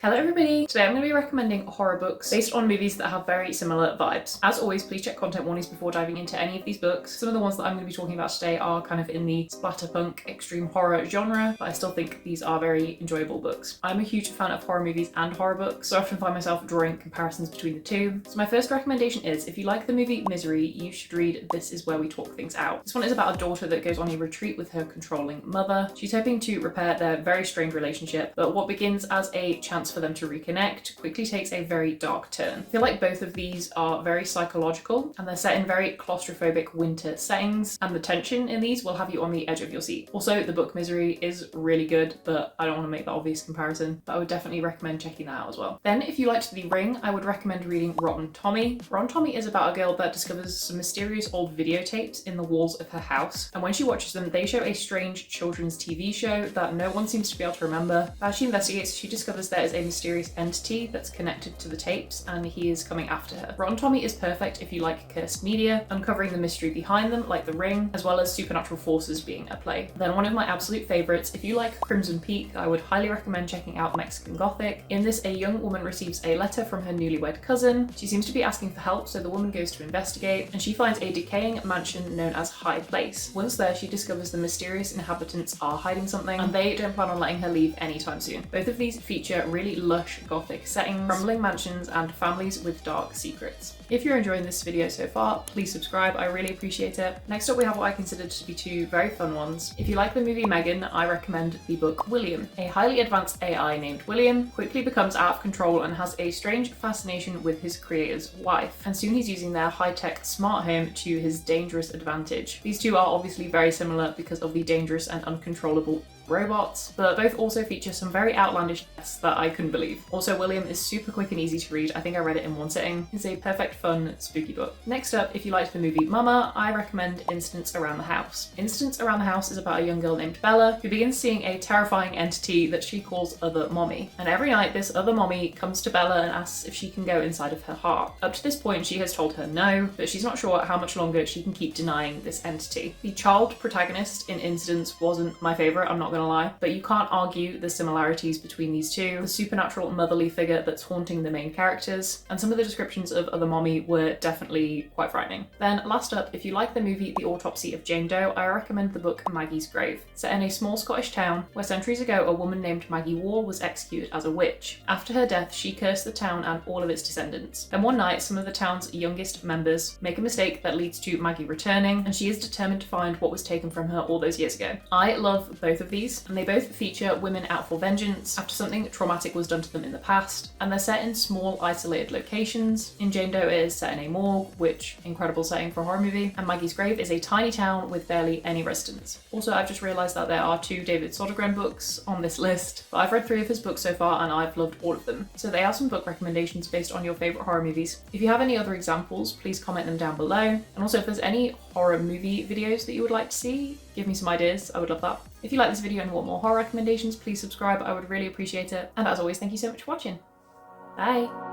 Hello everybody! Today I'm going to be recommending horror books based on movies that have very similar vibes. As always, please check content warnings before diving into any of these books. Some of the ones that I'm going to be talking about today are kind of in the splatterpunk extreme horror genre, but I still think these are very enjoyable books. I'm a huge fan of horror movies and horror books, so I often find myself drawing comparisons between the two. So my first recommendation is, if you like the movie Misery, you should read This Is Where We Talk Things Out. This one is about a daughter that goes on a retreat with her controlling mother. She's hoping to repair their very strained relationship, but what begins as a chance for them to reconnect quickly takes a very dark turn. I feel like both of these are very psychological and they're set in very claustrophobic winter settings, and the tension in these will have you on the edge of your seat. Also, the book Misery is really good, but I don't want to make that obvious comparison, but I would definitely recommend checking that out as well. Then if you liked The Ring, I would recommend reading Rotten Tommy. Rotten Tommy is about a girl that discovers some mysterious old videotapes in the walls of her house, and when she watches them, they show a strange children's TV show that no one seems to be able to remember. As she investigates, she discovers there is a mysterious entity that's connected to the tapes and he is coming after her. Rotten Tommy is perfect if you like cursed media, uncovering the mystery behind them like The Ring, as well as supernatural forces being at play. Then one of my absolute favourites, if you like Crimson Peak, I would highly recommend checking out Mexican Gothic. In this, a young woman receives a letter from her newlywed cousin. She seems to be asking for help, so the woman goes to investigate and she finds a decaying mansion known as High Place. Once there, she discovers the mysterious inhabitants are hiding something and they don't plan on letting her leave anytime soon. Both of these feature really lush Gothic settings, crumbling mansions, and families with dark secrets. If you're enjoying this video so far, please subscribe, I really appreciate it. Next up we have what I consider to be two very fun ones. If you like the movie Megan, I recommend the book William. A highly advanced AI named William quickly becomes out of control and has a strange fascination with his creator's wife, and soon he's using their high-tech smart home to his dangerous advantage. These two are obviously very similar because of the dangerous and uncontrollable robots, but both also feature some very outlandish deaths that I couldn't believe. Also, William is super quick and easy to read. I think I read it in one sitting. It's a perfect, fun, spooky book. Next up, if you liked the movie Mama, I recommend Incidents Around the House. Incidents Around the House is about a young girl named Bella who begins seeing a terrifying entity that she calls Other Mommy. And every night, this Other Mommy comes to Bella and asks if she can go inside of her heart. Up to this point, she has told her no, but she's not sure how much longer she can keep denying this entity. The child protagonist in Incidents wasn't my favourite, I'm not gonna lie, but you can't argue the similarities between these two, the supernatural motherly figure that's haunting the main characters, and some of the descriptions of Other Mommy were definitely quite frightening. Then last up, if you like the movie The Autopsy of Jane Doe, I recommend the book Maggie's Grave. Set in a small Scottish town where centuries ago a woman named Maggie Wall was executed as a witch. After her death, she cursed the town and all of its descendants. Then one night, some of the town's youngest members make a mistake that leads to Maggie returning, and she is determined to find what was taken from her all those years ago. I love both of these, and they both feature women out for vengeance after something traumatic was done to them in the past, and they're set in small isolated locations. In Jane Doe, it is set in a morgue, which incredible setting for a horror movie, and Maggie's Grave is a tiny town with barely any residents. Also, I've just realised that there are 2 David Sodergren books on this list, but I've read 3 of his books so far and I've loved all of them. So they are some book recommendations based on your favourite horror movies. If you have any other examples, please comment them down below, and also if there's any horror movie videos that you would like to see, give me some ideas, I would love that. If you like this video and want more horror recommendations, please subscribe, I would really appreciate it. And as always, thank you so much for watching. Bye!